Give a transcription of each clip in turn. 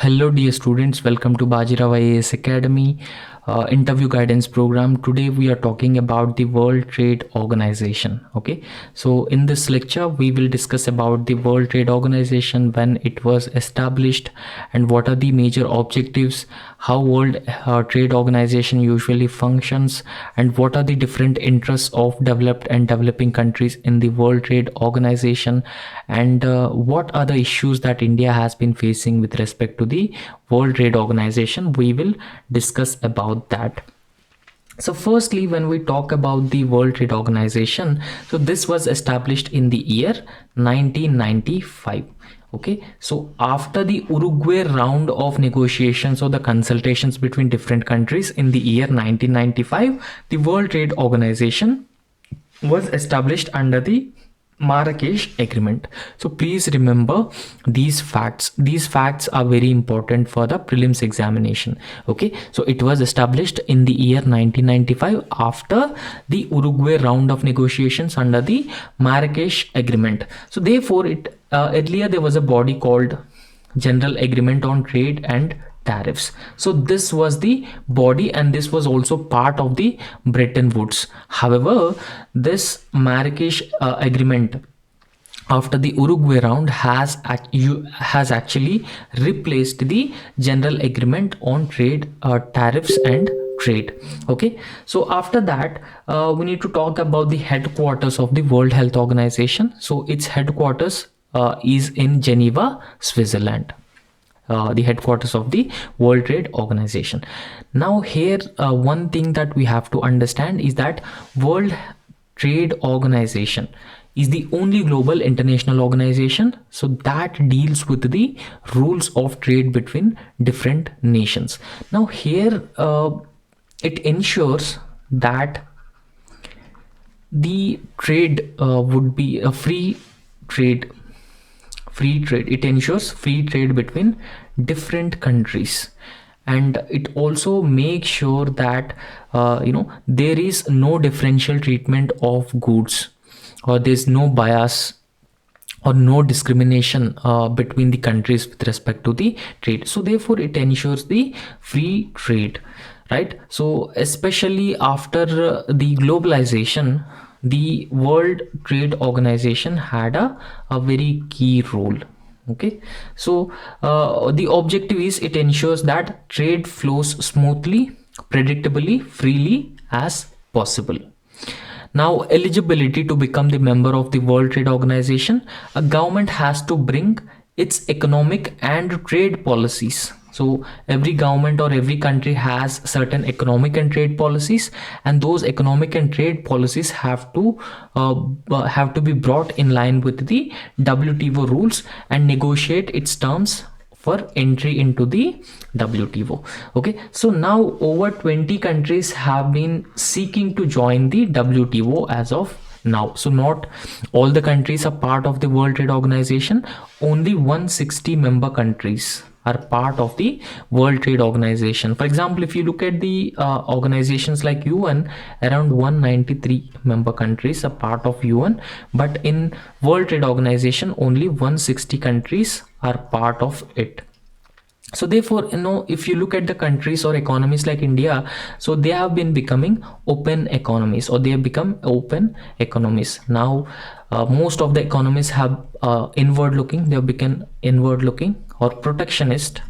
Hello dear students, welcome to Bajirao Ias Academy interview guidance program. Today we are talking about the World Trade Organization. Okay, so in this lecture we will discuss about the World Trade Organization, when it was established and what are the major objectives, how World Trade Organization usually functions, and what are the different interests of developed and developing countries in the World Trade Organization, and what are the issues that India has been facing with respect to the World Trade Organization. We will discuss about that. So firstly, when we talk about the World Trade Organization, so this was established in the year 1995. Okay, so after the Uruguay round of negotiations or the consultations between different countries in the year 1995, the World Trade Organization was established under the Marrakesh Agreement. So please remember these facts. These facts are very important for the prelims examination. Okay, so it was established in the year 1995 after the Uruguay round of negotiations under the Marrakesh Agreement. So therefore, earlier there was a body called General Agreement on Trade and Tariffs. So this was the body, and this was also part of the Bretton Woods. However, this Marrakesh agreement after the Uruguay round has actually replaced the General Agreement on Trade, Tariffs and Trade. Okay, so after that we need to talk about the headquarters of the World Health Organization. So its headquarters is in Geneva, Switzerland. The headquarters of the World Trade Organization. Now here one thing that we have to understand is that World Trade Organization is the only global international organization so that deals with the rules of trade between different nations. Now here it ensures that the trade would be a free trade. It ensures free trade between different countries, and it also makes sure that there is no differential treatment of goods, or there's no bias or no discrimination between the countries with respect to the trade. So therefore it ensures the free trade, right? So especially after the globalization, the World Trade Organization had a very key role. Okay, so the objective is it ensures that trade flows smoothly, predictably, freely as possible. Now, eligibility to become the member of the World Trade Organization, a government has to bring its economic and trade policies. So every government or every country has certain economic and trade policies, and those economic and trade policies have to be brought in line with the WTO rules and negotiate its terms for entry into the WTO. Okay, so now over 20 countries have been seeking to join the WTO as of now. So not all the countries are part of the World Trade Organization. Only 160 member countries are part of the World Trade Organization. For example, if you look at the organizations like UN, around 193 member countries are part of UN, but in World Trade Organization only 160 countries are part of it. So therefore, if you look at the countries or economies like India, so they have been becoming open economies, or they have become open economies. Now most of the economies have inward looking, they have become inward looking or protectionist,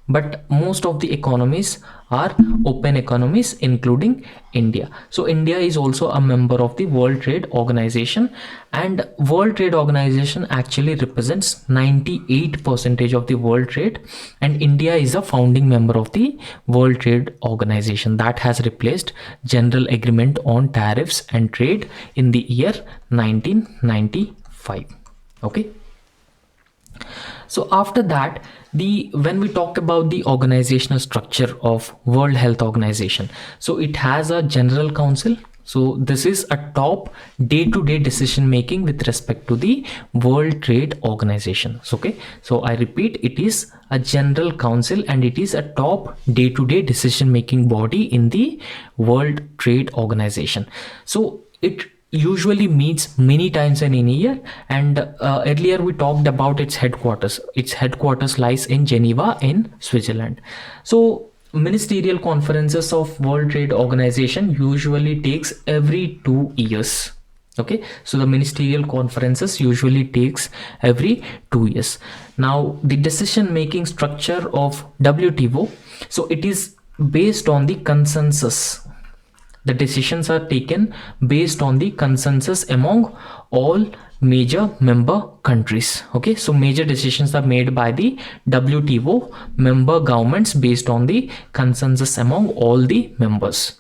but most of the economies are open economies, including India. So India is also a member of the World Trade Organization, and World Trade Organization actually represents 98% of the world trade, and India is a founding member of the World Trade Organization that has replaced General Agreement on Tariffs and Trade in the year 1995. Okay, so after that, when we talk about the organizational structure of World Health Organization, so it has a general council. So this is a top day-to-day decision making with respect to the World Trade Organization. So, okay, so I repeat, it is a general council and it is a top day-to-day decision making body in the World Trade Organization. So it usually meets many times in a year, and earlier we talked about its headquarters. Its headquarters lies in Geneva in Switzerland. So ministerial conferences of World Trade Organization usually takes every 2 years. Okay, so the ministerial conferences usually takes every 2 years. Now the decision making structure of WTO, so it is based on the consensus. The decisions are taken based on the consensus among all major member countries. Okay, so major decisions are made by the WTO member governments based on the consensus among all the members.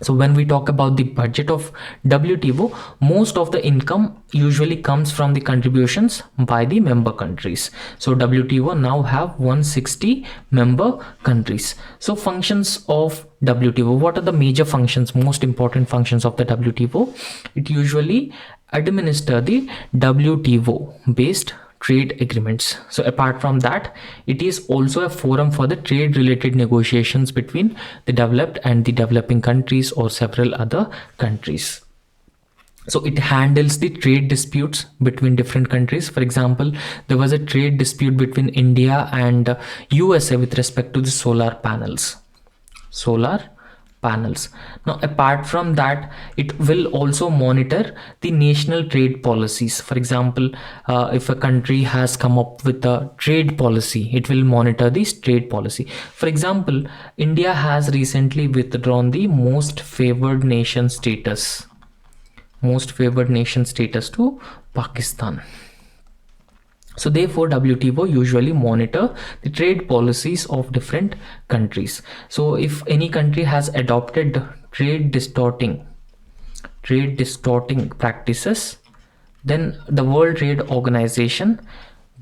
So when we talk about the budget of WTO, most of the income usually comes from the contributions by the member countries. So WTO now have 160 member countries. So functions of WTO, what are the major functions, most important functions of the WTO? It usually administer the WTO based trade agreements. So apart from that, it is also a forum for the trade related negotiations between the developed and the developing countries or several other countries. So it handles the trade disputes between different countries. For example, there was a trade dispute between India and USA with respect to the solar panels. Now apart from that, it will also monitor the national trade policies. For example, if a country has come up with a trade policy, it will monitor this trade policy. For example, India has recently withdrawn the most favored nation status to Pakistan. So therefore WTO usually monitor the trade policies of different countries. So if any country has adopted trade distorting practices, then the World Trade Organization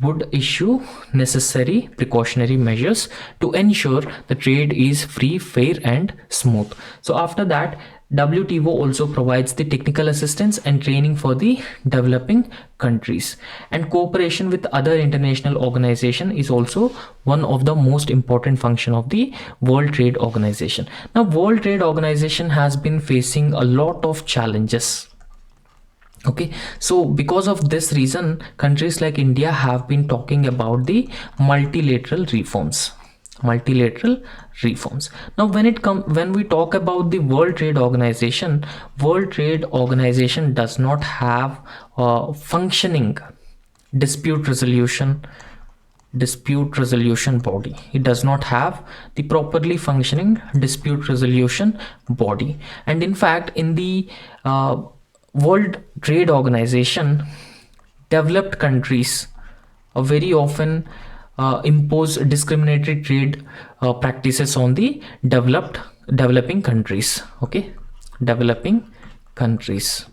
would issue necessary precautionary measures to ensure the trade is free, fair and smooth. So after that, WTO also provides the technical assistance and training for the developing countries, and cooperation with other international organizations is also one of the most important function of the World Trade Organization. Now World Trade Organization has been facing a lot of challenges. Okay, so because of this reason, countries like India have been talking about the multilateral reforms. Now when we talk about the World Trade Organization does not have a functioning dispute resolution body. It does not have the properly functioning dispute resolution body. And in fact, in the World Trade Organization, developed countries very often impose discriminatory trade practices on the developing countries. Okay, developing countries.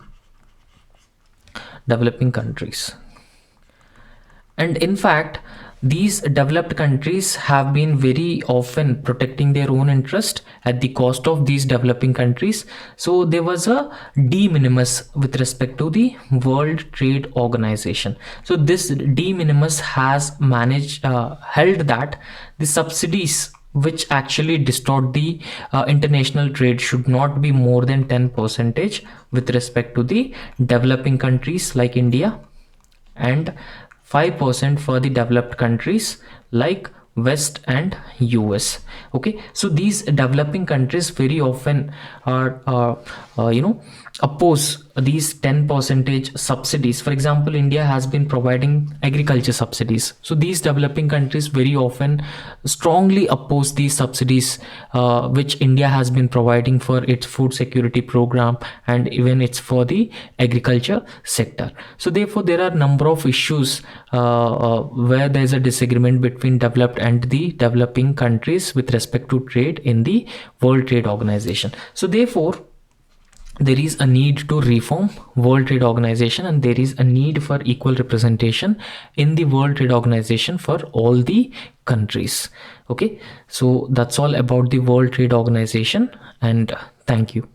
And in fact, these developed countries have been very often protecting their own interest at the cost of these developing countries. So there was a de minimis with respect to the World Trade Organization. So this de minimis has held that the subsidies which actually distort the international trade should not be more than 10% with respect to the developing countries like India, and 5% for the developed countries like West and US. Okay, so these developing countries very often are oppose these 10% subsidies. For example, India has been providing agriculture subsidies, so these developing countries very often strongly oppose these subsidies which India has been providing for its food security program, and even it's for the agriculture sector. So therefore there are number of issues where there is a disagreement between developed and the developing countries with respect to trade in the World Trade Organization. So therefore there is a need to reform World Trade Organization, and there is a need for equal representation in the World Trade Organization for all the countries. Okay, so that's all about the World Trade Organization, and thank you.